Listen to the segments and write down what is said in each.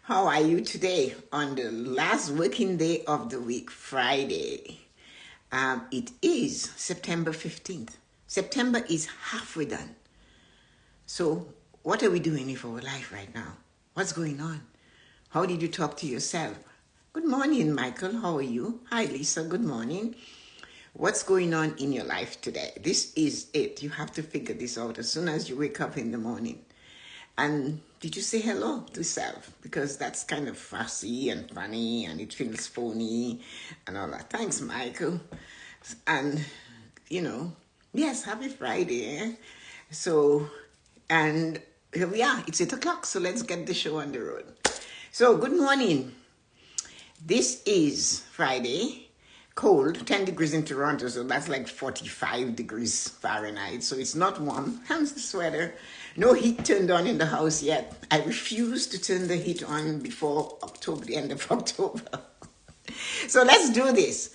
How are you today on the last working day of the week, Friday? It is September 15th. September is halfway done. So what are we doing with our life right now? What's going on? How did you talk to yourself? Good morning, Michael. How are you? Hi, Lisa. Good morning. What's going on in your life today? This is it. You have to figure this out as soon as you wake up in the morning. And did you say hello to self? Because that's kind of fussy and funny and it feels phony and all that. Thanks, Michael. And, yes, happy Friday. So, and here we are. It's 8 o'clock, so let's get the show on the road. So, good morning. This is Friday. Cold, 10 degrees in Toronto, so that's like 45 degrees Fahrenheit. So it's not warm. Hence the sweater. No heat turned on in the house yet. I refuse to turn the heat on before October, the end of October. So let's do this.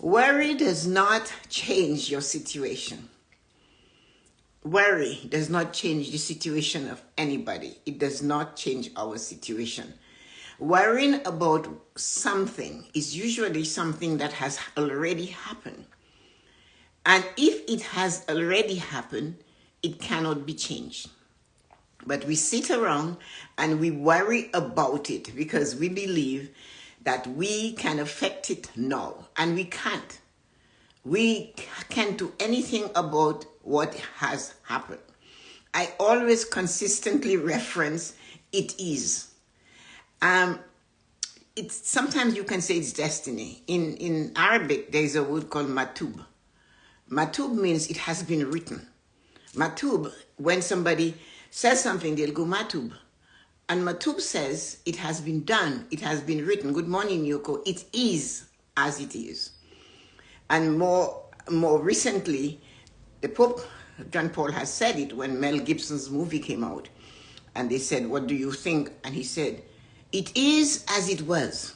Worry does not change your situation. Worry does not change the situation of anybody. It does not change our situation. Worrying about something is usually something that has already happened. And if it has already happened, it cannot be changed. But we sit around and we worry about it because we believe that we can affect it now. And we can't. We can't do anything about what has happened. I always consistently reference it is. It's sometimes you can say it's destiny. In Arabic, there is a word called matub. Matub means it has been written. Matub, when somebody says something, they'll go matub. And matub says it has been done, it has been written. Good morning, Yoko. It is as it is. And more recently, the Pope, John Paul, has said it when Mel Gibson's movie came out. And they said, what do you think? And he said, it is as it was.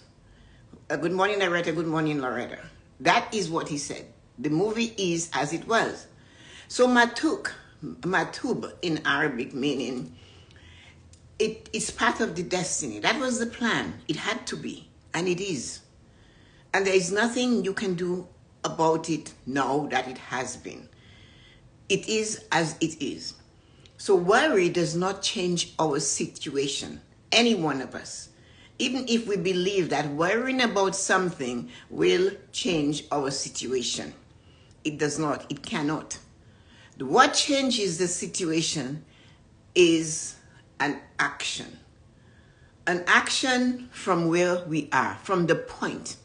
Good morning, Loretta. Good morning, Loretta. That is what he said. The movie is as it was. So matub in Arabic, meaning it is part of the destiny. That was the plan. It had to be, and it is. And there is nothing you can do about it now that it has been. It is as it is. So worry does not change our situation. Any one of us, even if we believe that worrying about something will change our situation. It does not, it cannot. What changes the situation is an action. An action from where we are, from that point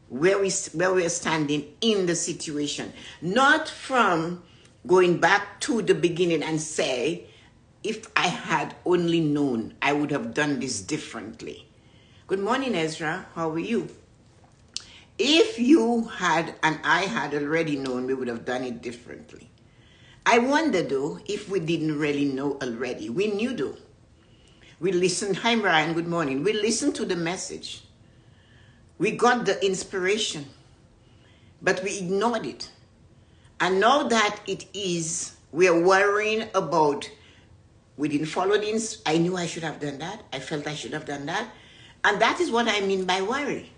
where we're standing in the situation. Not from going back to the beginning and say, if I had only known, I would have done this differently. Good morning, Ezra. How are you? If you had and I had already known, we would have done it differently. I wonder, though, if we didn't really know already. We knew, though. We listened. Hi, Brian. Good morning. We listened to the message. We got the inspiration, but we ignored it. And now that it is, we are worrying about. We didn't follow the I knew I should have done that. I felt I should have done that. And that is what I mean by worry.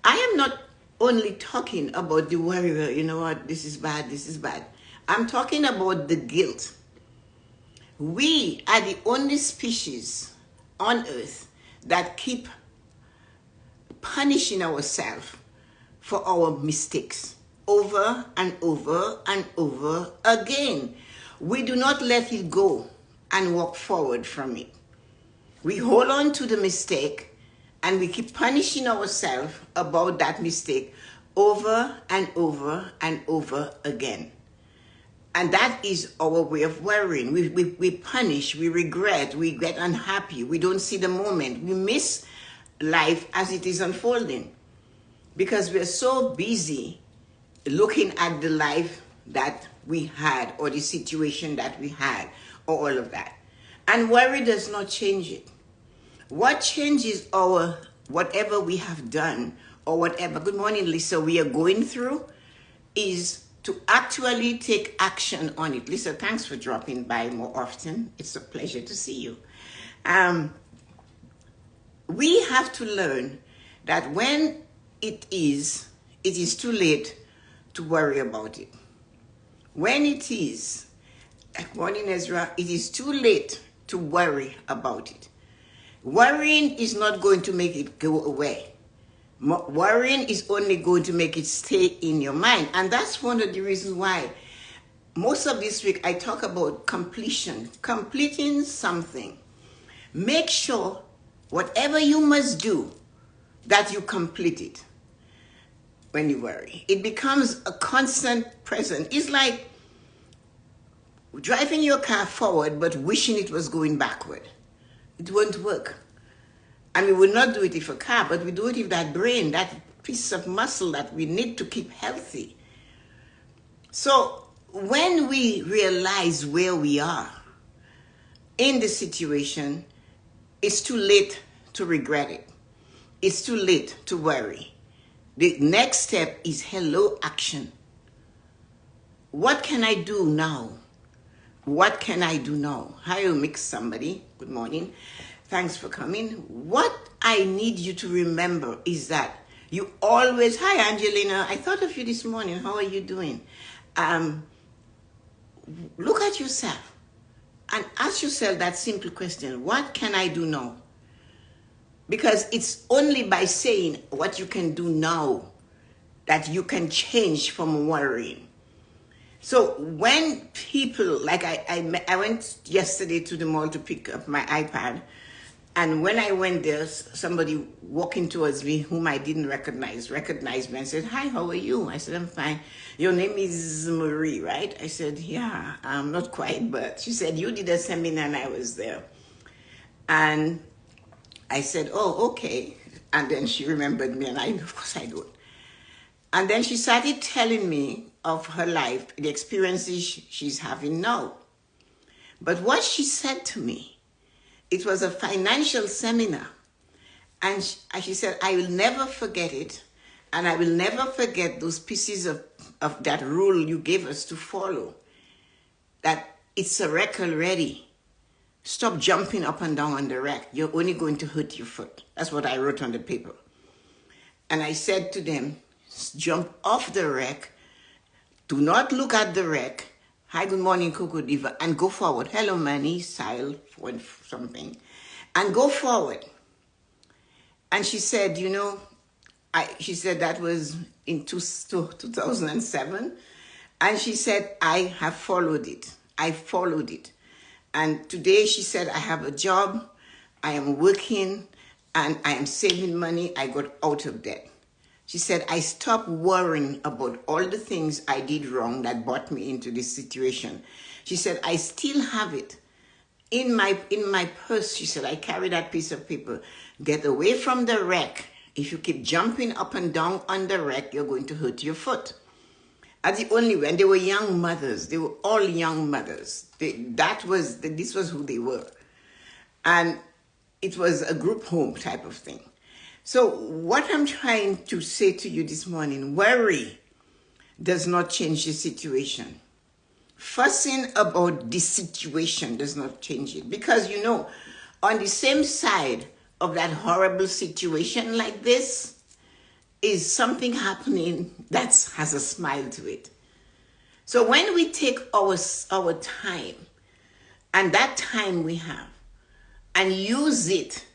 I am not only talking about the worry where, you know what, this is bad, this is bad. I'm talking about the guilt. We are the only species on earth that keep punishing ourselves for our mistakes over and over and over again. We do not let it go and walk forward from it. We hold on to the mistake and we keep punishing ourselves about that mistake over and over and over again. And that is our way of worrying. We punish, we regret, we get unhappy, we don't see the moment. We miss life as it is unfolding because we're so busy looking at the life that we had or the situation that we had or all of that. And worry does not change it. What changes our whatever we have done or whatever, good morning, Lisa, we are going through is to actually take action on it. Lisa, thanks for dropping by more often. It's a pleasure to see you. We have to learn that when it is too late to worry about it. When it is, like morning Ezra, it is too late to worry about it. Worrying is not going to make it go away. Worrying is only going to make it stay in your mind. And that's one of the reasons why most of this week I talk about completion, completing something. Make sure whatever you must do, that you complete it. When you worry, it becomes a constant present. It's like driving your car forward but wishing it was going backward. It won't work. And we will not do it with a car, but we do it with that brain, that piece of muscle that we need to keep healthy. So when we realize where we are in the situation, it's too late to regret it. It's too late to worry. The next step is hello action. What can I do now? What can I do now? Hi, mix somebody. Good morning. Thanks for coming. What I need you to remember is that you always, hi Angelina, I thought of you this morning. How are you doing? Look at yourself and ask yourself that simple question. What can I do now? Because it's only by saying what you can do now that you can change from worrying. So when people, like I went yesterday to the mall to pick up my iPad, and when I went there, somebody walking towards me whom I didn't recognized me and said, hi, how are you? I said, I'm fine. Your name is Marie, right? I said, yeah, I'm not quite, but she said, you did a seminar and I was there. And I said, oh, okay. And then she remembered me, and of course I don't. And then she started telling me of her life, the experiences she's having now. But what she said to me, it was a financial seminar. And she said, I will never forget it. And I will never forget those pieces of that rule you gave us to follow. That it's a wreck already. Stop jumping up and down on the rack. You're only going to hurt your foot. That's what I wrote on the paper. And I said to them, jump off the rack. Do not look at the rack. Hi, good morning, Coco Diva. And go forward. Hello, Manny, style, something. And go forward. And she said, she said that was in 2007. And she said, I have followed it. I followed it. And today she said, I have a job, I am working, and I am saving money. I got out of debt. She said, I stopped worrying about all the things I did wrong that brought me into this situation. She said, I still have it in my purse. She said, I carry that piece of paper. Get away from the wreck. If you keep jumping up and down on the wreck, you're going to hurt your foot. At the only way, and they were young mothers. They were all young mothers. This was who they were. And it was a group home type of thing. So what I'm trying to say to you this morning, worry does not change the situation. Fussing about the situation does not change it. Because, on the same side of that horrible situation like this, is something happening that has a smile to it. So when we take our time, and that time we have, and use it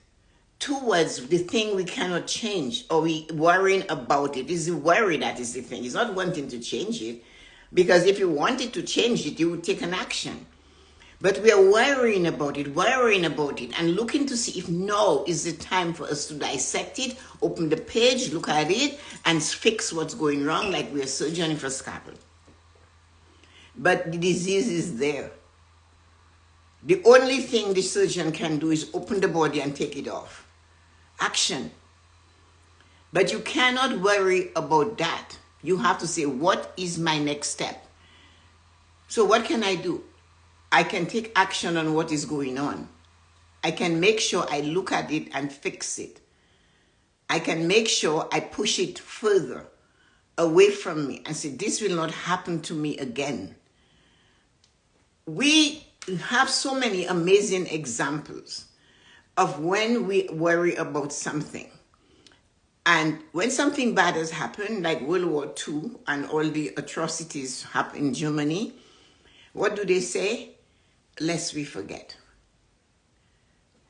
towards the thing we cannot change, or we worrying about it, is the worry that is the thing. It's not wanting to change it, because if you wanted to change it, you would take an action. But we are worrying about it, and looking to see if now is the time for us to dissect it, open the page, look at it, and fix what's going wrong, like we are surgeon for scalpel. But the disease is there. The only thing the surgeon can do is open the body and take it off. Action. But you cannot worry about that. You have to say, what is my next step? So what can I do? I can take action on what is going on. I can make sure I look at it and fix it. I can make sure I push it further away from me and say, this will not happen to me again. We have so many amazing examples of when we worry about something. And when something bad has happened, like World War II and all the atrocities happened in Germany, what do they say? Lest we forget.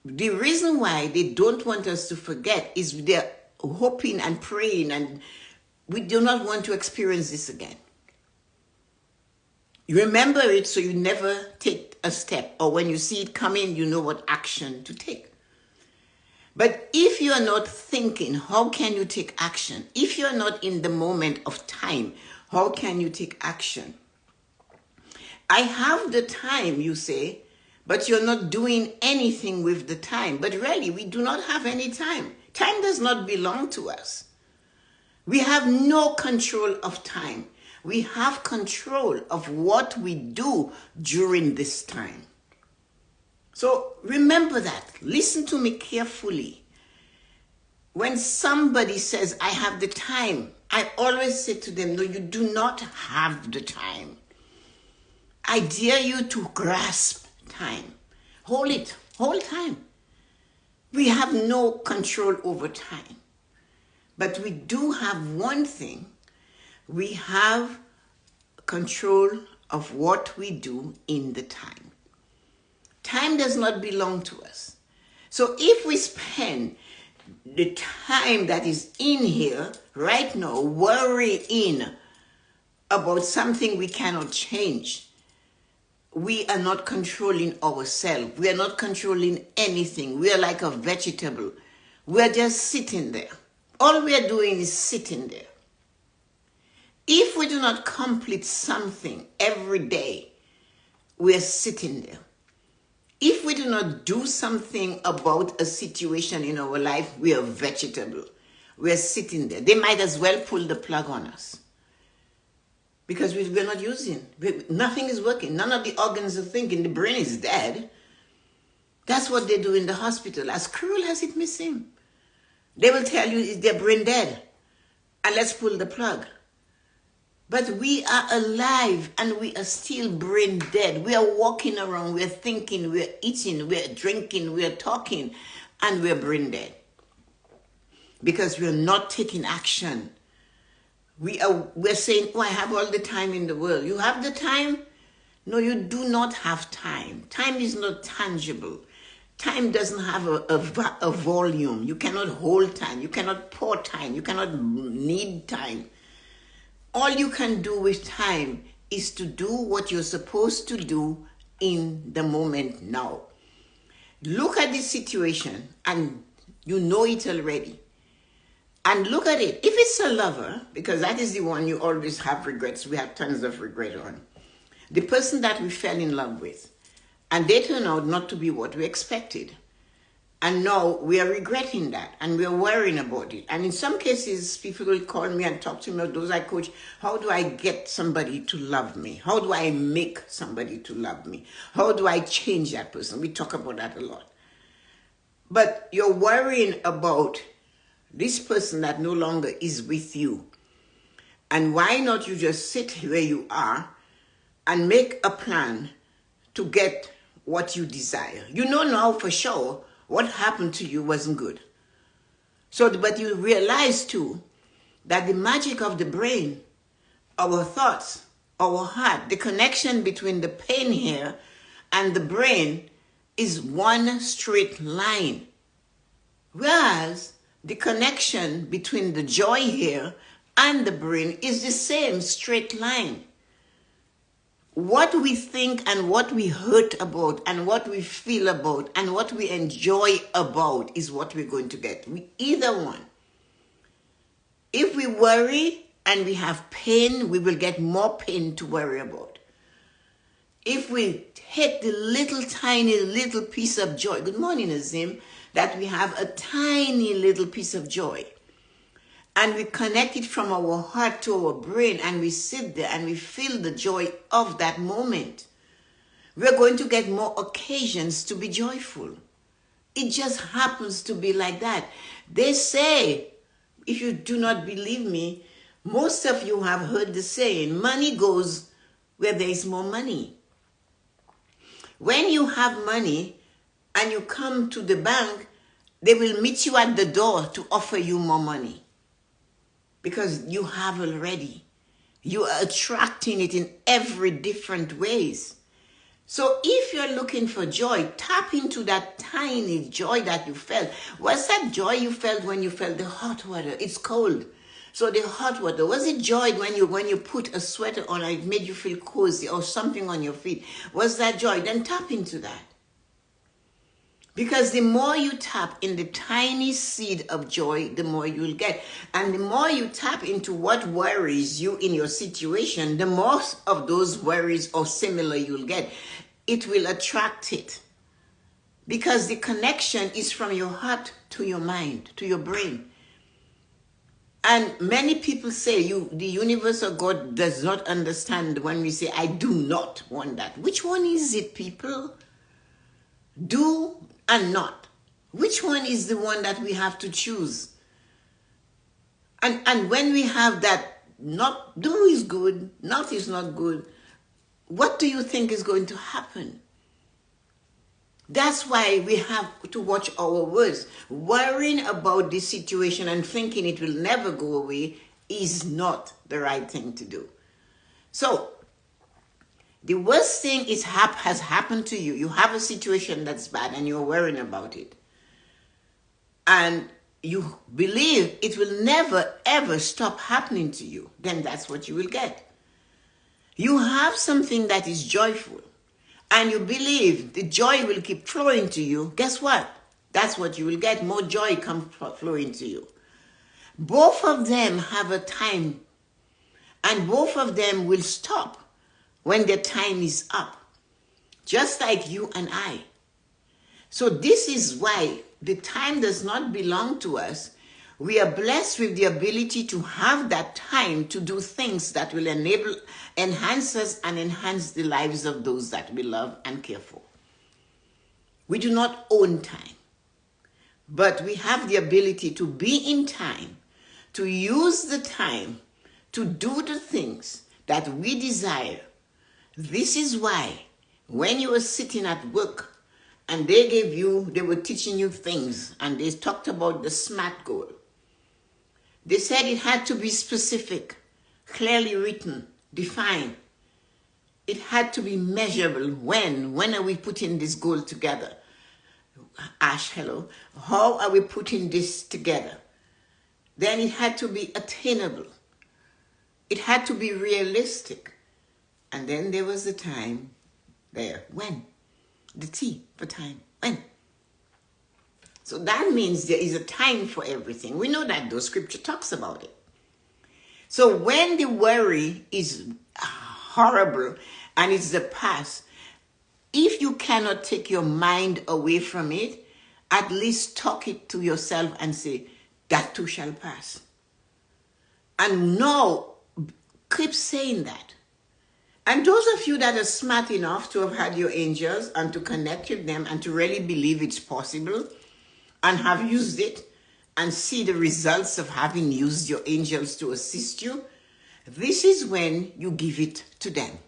The reason why they don't want us to forget is they're hoping and praying, and we do not want to experience this again. You remember it so you never take a step, or when you see it coming, you know what action to take. But if you are not thinking, how can you take action? If you're not in the moment of time, how can you take action? I have the time, you say, but you're not doing anything with the time. But really, we do not have any time. Time does not belong to us. We have no control of time. We have control of what we do during this time. So remember that. Listen to me carefully. When somebody says, I have the time, I always say to them, no, you do not have the time. I dare you to grasp time. Hold it. Hold time. We have no control over time. But we do have one thing. We have control of what we do in the time. Time does not belong to us. So if we spend the time that is in here right now worrying about something we cannot change, we are not controlling ourselves. We are not controlling anything. We are like a vegetable. We are just sitting there. All we are doing is sitting there. If we do not complete something every day, we are sitting there. If we do not do something about a situation in our life, we are vegetable. We are sitting there. They might as well pull the plug on us. Because we're not using. Nothing is working. None of the organs are thinking. The brain is dead. That's what they do in the hospital. As cruel as it may seem. They will tell you, is their brain dead? And let's pull the plug. But we are alive and we are still brain dead. We are walking around, we are thinking, we are eating, we are drinking, we are talking, and we are brain dead. Because we are not taking action. We're saying, oh, I have all the time in the world. You have the time? No, you do not have time. Time is not tangible. Time doesn't have a volume. You cannot hold time. You cannot pour time. You cannot need time. All you can do with time is to do what you're supposed to do in the moment now. Look at this situation and you know it already. And look at it. If it's a lover, because that is the one you always have regrets. We have tons of regret on. The person that we fell in love with. And they turn out not to be what we expected. And now we are regretting that and we are worrying about it. And in some cases, people will call me and talk to me, those I coach, how do I get somebody to love me? How do I make somebody to love me? How do I change that person? We talk about that a lot. But you're worrying about this person that no longer is with you. And why not you just sit where you are and make a plan to get what you desire? You know now for sure what happened to you wasn't good. So, but you realize too that the magic of the brain, our thoughts, our heart, the connection between the pain here and the brain is one straight line. Whereas the connection between the joy here and the brain is the same straight line. What we think and what we hurt about and what we feel about and what we enjoy about is what we're going to get. Either one. If we worry and we have pain, we will get more pain to worry about. If we take the little tiny little piece of joy, good morning Azim, that we have a tiny little piece of joy, and we connect it from our heart to our brain, and we sit there and we feel the joy of that moment, we're going to get more occasions to be joyful. It just happens to be like that. They say, if you do not believe me, most of you have heard the saying, money goes where there is more money. When you have money and you come to the bank, they will meet you at the door to offer you more money because you have already. You are attracting it in every different ways. So if you're looking for joy, tap into that tiny joy that you felt. Was that joy you felt when you felt the hot water? It's cold. So the hot water, was it joy when you put a sweater on and it made you feel cozy or something on your feet? Was that joy? Then tap into that. Because the more you tap in the tiny seed of joy, the more you'll get. And the more you tap into what worries you in your situation, the more of those worries or similar you'll get. It will attract it. Because the connection is from your heart to your mind, to your brain. And many people say the universe or God does not understand when we say, I do not want that. Which one is it, people? Do and not. Which one is the one that we have to choose? And when we have that, not do is good, not is not good, what do you think is going to happen? That's why we have to watch our words. Worrying about this situation and thinking it will never go away is not the right thing to do. So, the worst thing has happened to you. You have a situation that's bad and you're worrying about it. And you believe it will never, ever stop happening to you. Then that's what you will get. You have something that is joyful and you believe the joy will keep flowing to you. Guess what? That's what you will get. More joy comes flowing to you. Both of them have a time and both of them will stop when their time is up, just like you and I. So this is why the time does not belong to us. We are blessed with the ability to have that time to do things that will enhance us and enhance the lives of those that we love and care for. We do not own time, but we have the ability to be in time, to use the time to do the things that we desire. This is why when you were sitting at work and they were teaching you things and they talked about the SMART goal. They said it had to be specific, clearly written, defined. It had to be measurable. When are we putting this goal together? Ash, hello. How are we putting this together? Then it had to be attainable. It had to be realistic. And then there was the time there. When? The T for time. When? So that means there is a time for everything. We know that, though. Scripture talks about it. So when the worry is horrible and it's the past, if you cannot take your mind away from it, at least talk it to yourself and say, that too shall pass. And no, keep saying that. And those of you that are smart enough to have had your angels and to connect with them and to really believe it's possible and have used it and see the results of having used your angels to assist you, this is when you give it to them.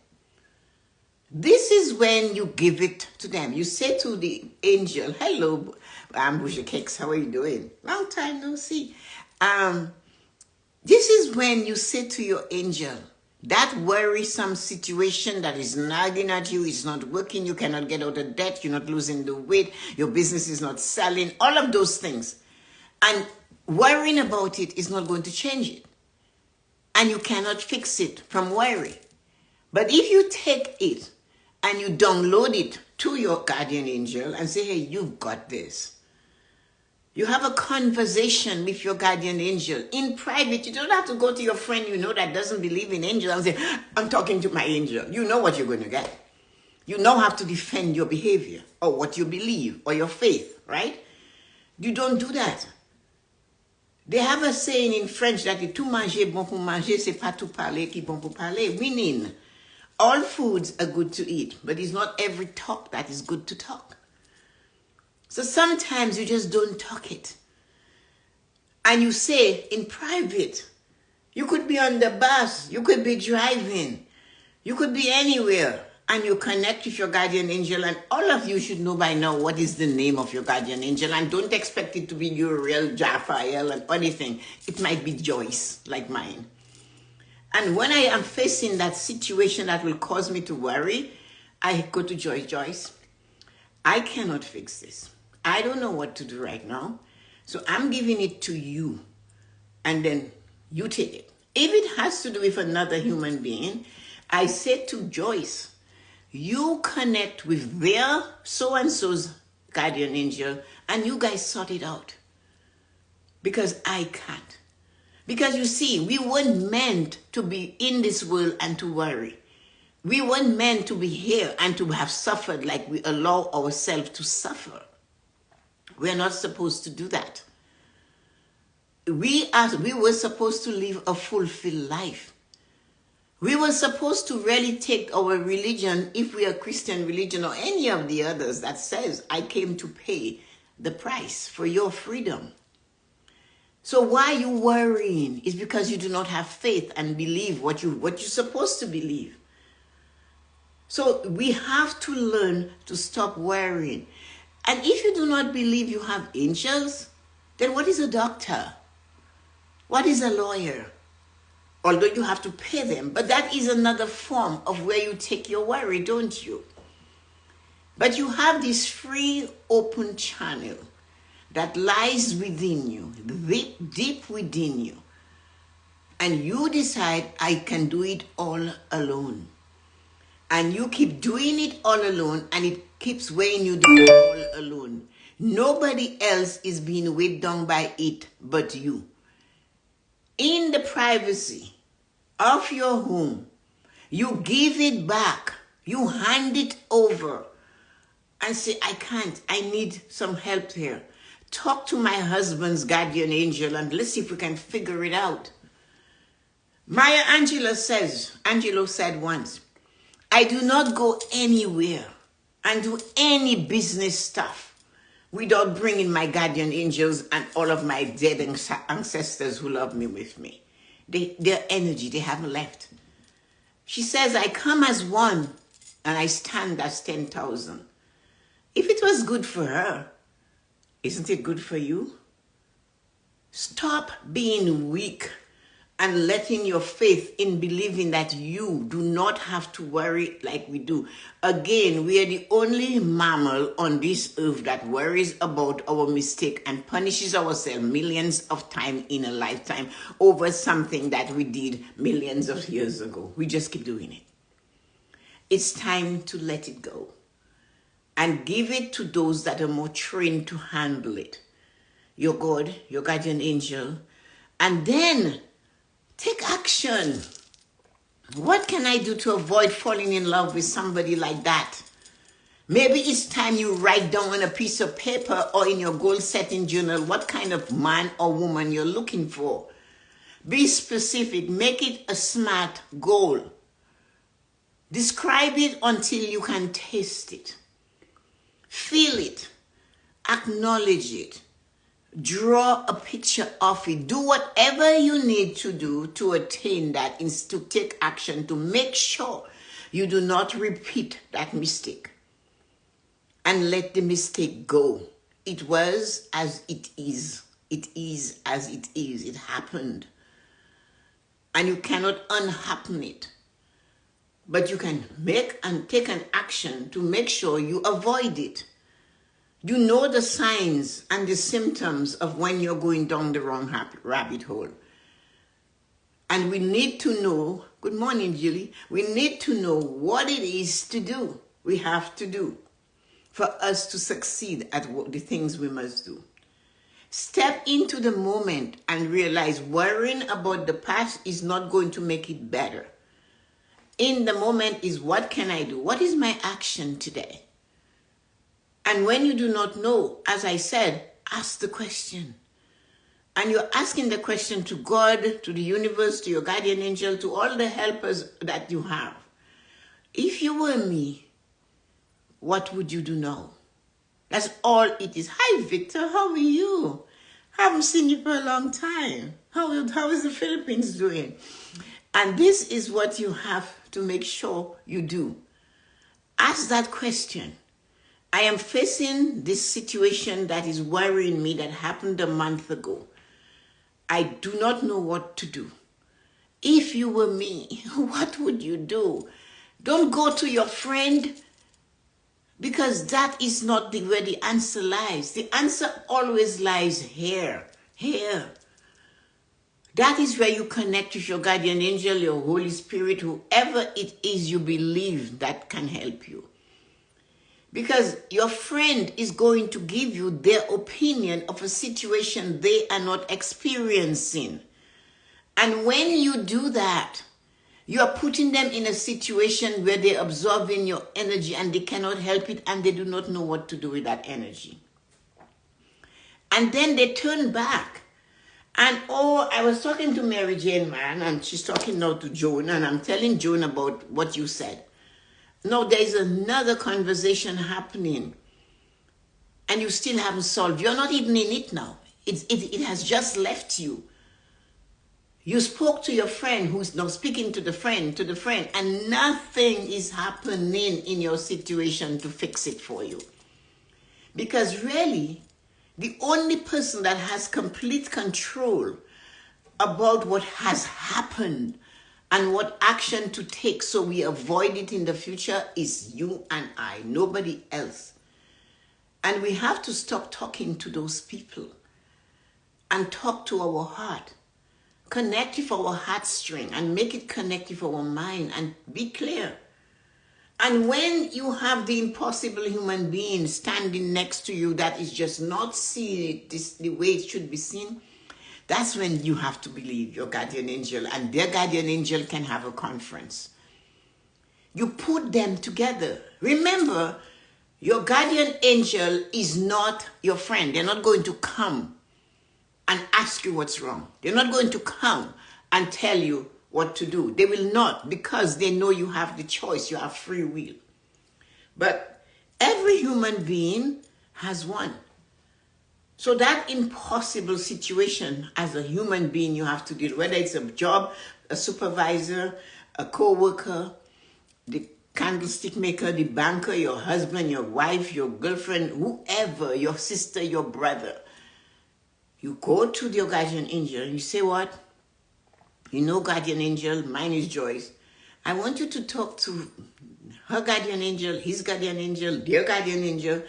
This is when you give it to them. You say to the angel, hello, Ambusher Cakes, how are you doing? Long time no see. This is when you say to your angel, that worrisome situation that is nagging at you, is not working, you cannot get out of debt, you're not losing the weight, your business is not selling, all of those things. And worrying about it is not going to change it. And you cannot fix it from worry. But if you take it and you download it to your guardian angel and say, hey, you've got this. You have a conversation with your guardian angel in private. You don't have to go to your friend you know that doesn't believe in angels and say, I'm talking to my angel. You know what you're going to get. You know how to defend your behavior or what you believe or your faith, right? You don't do that. They have a saying in French that tout manger bon pour manger, c'est pas tout parler qui bon pour parler. Meaning, all foods are good to eat, but it's not every talk that is good to talk. So sometimes you just don't talk it. And you say in private, you could be on the bus, you could be driving, you could be anywhere, and you connect with your guardian angel, and all of you should know by now what is the name of your guardian angel, and don't expect it to be Uriel, Raphael, and anything. It might be Joyce, like mine. And when I am facing that situation that will cause me to worry, I go to Joyce. I cannot fix this. I don't know what to do right now. So I'm giving it to you. And then you take it. If it has to do with another human being, I say to Joyce, you connect with their so-and-so's guardian angel and you guys sort it out. Because I can't. Because you see, we weren't meant to be in this world and to worry. We weren't meant to be here and to have suffered like we allow ourselves to suffer. We're not supposed to do that. We were supposed to live a fulfilled life. We were supposed to really take our religion, if we are Christian religion or any of the others that says, I came to pay the price for your freedom. So why are you worrying? It's because you do not have faith and believe what you're supposed to believe. So we have to learn to stop worrying. And if you do not believe you have angels, then what is a doctor? What is a lawyer? Although you have to pay them, but that is another form of where you take your worry, don't you? But you have this free, open channel that lies within you, deep within you. And you decide, I can do it all alone. And you keep doing it all alone, and it keeps weighing you down all alone. Nobody else is being weighed down by it but you. In the privacy of your home, you give it back. You hand it over and say, I can't. I need some help here. Talk to my husband's guardian angel and let's see if we can figure it out. Maya Angelou said once, I do not go anywhere and do any business stuff without bringing my guardian angels and all of my dead ancestors who love me with me. Their energy, they haven't left. She says, I come as one and I stand as 10,000. If it was good for her, isn't it good for you? Stop being weak and letting your faith in believing that you do not have to worry like we do. Again, we are the only mammal on this earth that worries about our mistake and punishes ourselves millions of times in a lifetime over something that we did millions of years ago. We just keep doing it. It's time to let it go and give it to those that are more trained to handle it. Your God, your guardian angel, and then take action. What can I do to avoid falling in love with somebody like that? Maybe it's time you write down on a piece of paper or in your goal-setting journal what kind of man or woman you're looking for. Be specific. Make it a SMART goal. Describe it until you can taste it. Feel it. Acknowledge it. Draw a picture of it. Do whatever you need to do to attain that, is to take action to make sure you do not repeat that mistake. And let the mistake go. It was as it is. It is as it is. It happened. And you cannot unhappen it. But you can make and take an action to make sure you avoid it. You know the signs and the symptoms of when you're going down the wrong rabbit hole. And we need to know, good morning, Julie, we need to know what it is to do, we have to do, for us to succeed at the things we must do. Step into the moment and realize worrying about the past is not going to make it better. In the moment is, what can I do? What is my action today? And when you do not know, as I said, ask the question. And you're asking the question to God, to the universe, to your guardian angel, to all the helpers that you have. If you were me, what would you do now? That's all it is. Hi, Victor. How are you? Haven't seen you for a long time. How is the Philippines doing? And this is what you have to make sure you do. Ask that question. I am facing this situation that is worrying me that happened a month ago. I do not know what to do. If you were me, what would you do? Don't go to your friend, because that is not where the answer lies. The answer always lies here. Here. That is where you connect with your guardian angel, your Holy Spirit, whoever it is you believe that can help you. Because your friend is going to give you their opinion of a situation they are not experiencing. And when you do that, you are putting them in a situation where they're absorbing your energy and they cannot help it and they do not know what to do with that energy. And then they turn back. And I was talking to Mary Jane, man, and she's talking now to Joan, and I'm telling Joan about what you said. No, there's another conversation happening, and you still haven't solved. You're not even in it now. It has just left you. You spoke to your friend who's now speaking to the friend, and nothing is happening in your situation to fix it for you. Because really, the only person that has complete control about what has happened and what action to take so we avoid it in the future is you and I, nobody else. And we have to stop talking to those people and talk to our heart. Connect with our heartstring and make it connect with our mind and be clear. And when you have the impossible human being standing next to you that is just not seeing it the way it should be seen, that's when you have to believe your guardian angel, and their guardian angel can have a conference. You put them together. Remember, your guardian angel is not your friend. They're not going to come and ask you what's wrong. They're not going to come and tell you what to do. They will not, because they know you have the choice. You have free will. But every human being has one. So that impossible situation as a human being you have to deal, whether it's a job, a supervisor, a co-worker, the candlestick maker, the banker, your husband, your wife, your girlfriend, whoever, your sister, your brother. You go to your guardian angel and you say, what? You know, guardian angel, mine is Joyce. I want you to talk to her guardian angel, his guardian angel, their guardian angel,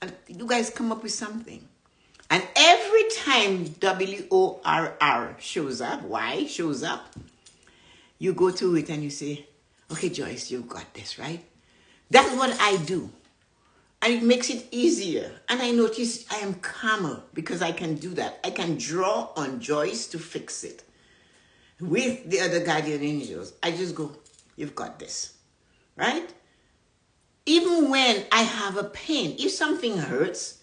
and you guys come up with something. And every time WORR shows up, Y shows up, you go to it and you say, okay, Joyce, you got this, right? That's what I do. And it makes it easier. And I notice I am calmer because I can do that. I can draw on Joyce to fix it. With the other guardian angels, I just go, you've got this, right? Even when I have a pain, if something hurts,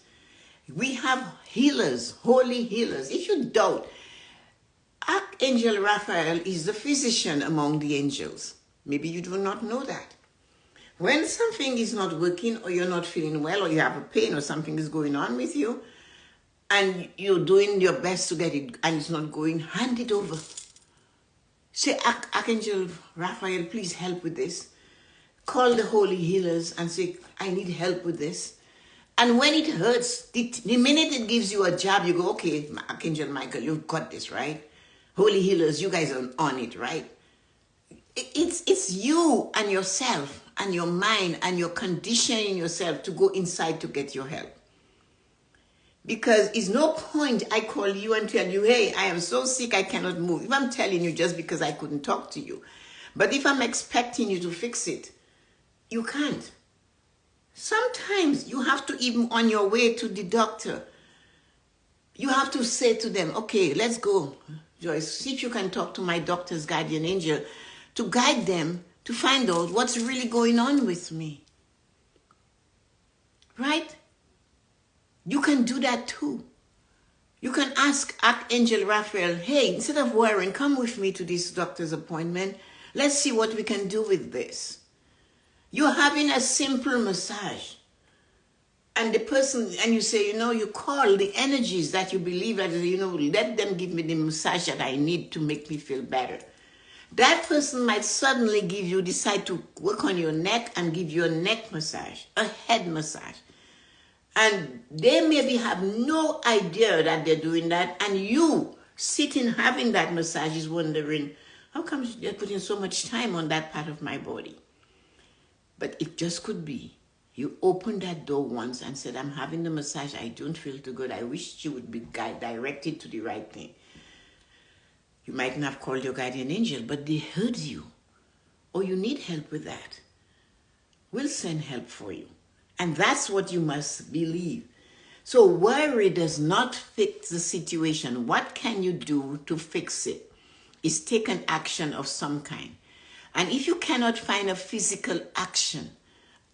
we have healers, holy healers. If you doubt, Archangel Raphael is the physician among the angels. Maybe you do not know that. When something is not working, or you're not feeling well, or you have a pain, or something is going on with you, and you're doing your best to get it, and it's not going, hand it over. Say, Archangel Raphael, please help with this. Call the holy healers and say, I need help with this. And when it hurts, the minute it gives you a jab, you go, okay, Archangel Michael, you've got this, right? Holy healers, you guys are on it, right? It's you and yourself and your mind, and you're conditioning yourself to go inside to get your help. Because it's no point I call you and tell you, hey, I am so sick I cannot move. If I'm telling you just because I couldn't talk to you. But if I'm expecting you to fix it, you can't. Sometimes you have to, even on your way to the doctor, you have to say to them, okay, let's go, Joyce, see if you can talk to my doctor's guardian angel to guide them to find out what's really going on with me. Right? You can do that too. You can ask Archangel Raphael, hey, instead of worrying, come with me to this doctor's appointment. Let's see what we can do with this. You're having a simple massage. And the person, and you say, you call the energies that you believe that, let them give me the massage that I need to make me feel better. That person might suddenly decide to work on your neck and give you a neck massage, a head massage. And they maybe have no idea that they're doing that. And you sitting having that massage is wondering, how come they're putting so much time on that part of my body? But it just could be. You opened that door once and said, I'm having the massage. I don't feel too good. I wish you would be directed to the right thing. You mightn't have called your guardian angel, but they heard you. Or you need help with that. We'll send help for you. And that's what you must believe. So worry does not fix the situation. What can you do to fix it? Is take an action of some kind. And if you cannot find a physical action,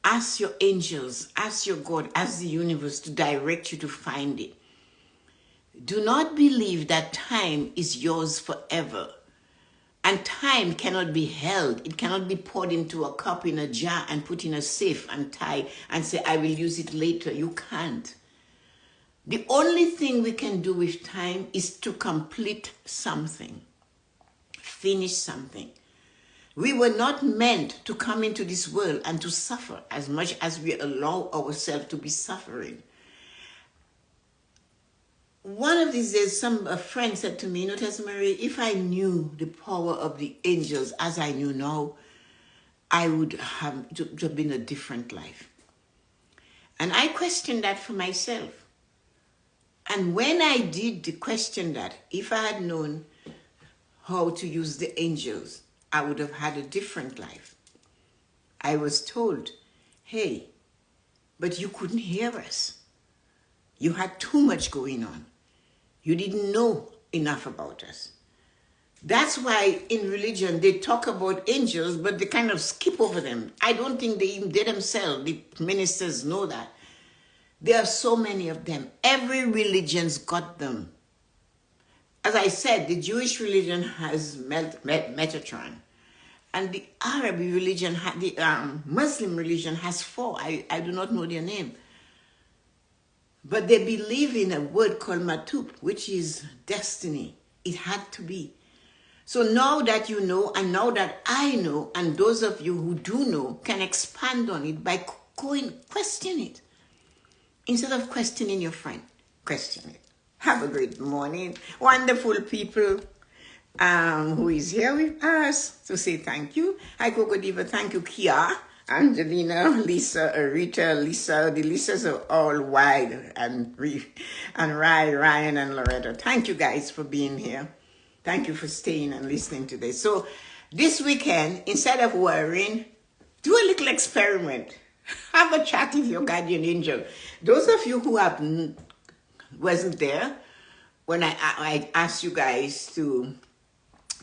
ask your angels, ask your God, ask the universe to direct you to find it. Do not believe that time is yours forever. And time cannot be held. It cannot be poured into a cup in a jar and put in a safe and tie and say, I will use it later. You can't. The only thing we can do with time is to complete something, finish something. We were not meant to come into this world and to suffer as much as we allow ourselves to be suffering. One of these days, a friend said to me, Tessa-Marie, if I knew the power of the angels as I knew now, I would have been a different life. And I questioned that for myself. And when I did question that, if I had known how to use the angels, I would have had a different life. I was told, hey, but you couldn't hear us. You had too much going on. You didn't know enough about us. That's why in religion they talk about angels, but they kind of skip over them. I don't think they themselves, the ministers, know that. There are so many of them. Every religion's got them. As I said, the Jewish religion has Metatron. And the Arab religion, the Muslim religion has 4. I do not know their name. But they believe in a word called Matub, which is destiny. It had to be. So now that you know, and now that I know, and those of you who do know can expand on it by question it. Instead of questioning your friend, question it. Have a great morning. Wonderful people who is here with us to say thank you. Hi, Coco Diva. Thank you, Kia, Angelina, Lisa, Rita, Lisa. The Lisas are all wide. And Ryan, and Loretta. Thank you guys for being here. Thank you for staying and listening today. So this weekend, instead of worrying, do a little experiment. Have a chat with your guardian angel. Those of you who wasn't there when I asked you guys to,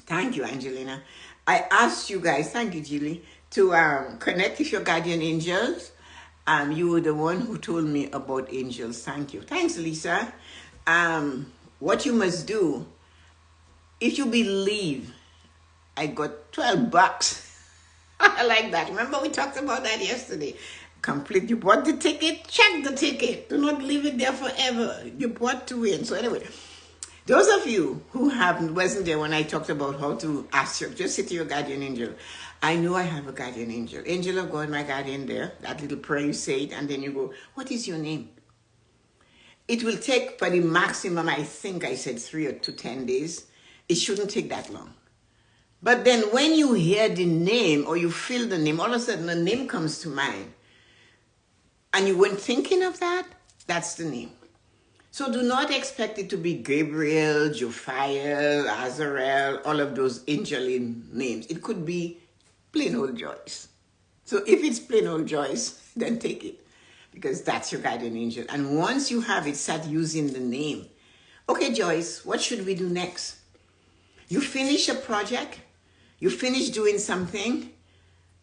thank you, Angelina. I asked you guys, thank you, Julie, to connect with your guardian angels. You were the one who told me about angels. Thank you. Thanks, Lisa. What you must do, if you believe, I got $12. I like that. Remember we talked about that yesterday. Complete. You bought the ticket, check the ticket. Do not leave it there forever. You bought to win. So anyway, those of you who wasn't there when I talked about how to ask just say to your guardian angel, I know I have a guardian angel. Angel of God, my guardian there. That little prayer you say it, and then you go, what is your name? It will take for the maximum, I think I said 3 to 10 days. It shouldn't take that long. But then when you hear the name or you feel the name, all of a sudden the name comes to mind. And you weren't thinking of that, that's the name. So do not expect it to be Gabriel, Jophiel, Azarel, all of those angelic names. It could be plain old Joyce. So if it's plain old Joyce, then take it. Because that's your guardian angel. And once you have it, start using the name. Okay, Joyce, what should we do next? You finish a project, you finish doing something,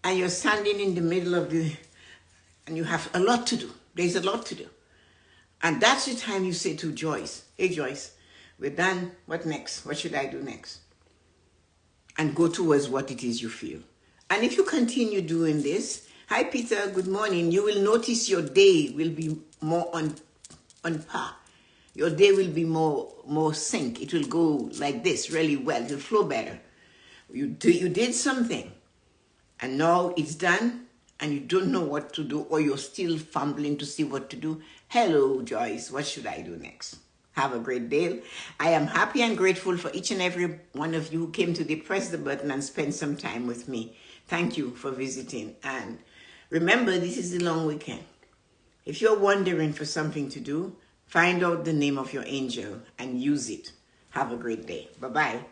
and you're standing in the middle of and you have a lot to do. There's a lot to do. And that's the time you say to Joyce, hey Joyce, we're done. What next? What should I do next? And go towards what it is you feel. And if you continue doing this, hi Peter, good morning, you will notice your day will be more on par. Your day will be more sync. It will go like this really well. It will flow better. You did something, and now it's done, and you don't know what to do, or you're still fumbling to see what to do. Hello, Joyce. What should I do next? Have a great day. I am happy and grateful for each and every one of you who came to press the button and spend some time with me. Thank you for visiting. And remember, this is the long weekend. If you're wondering for something to do, find out the name of your angel and use it. Have a great day. Bye-bye.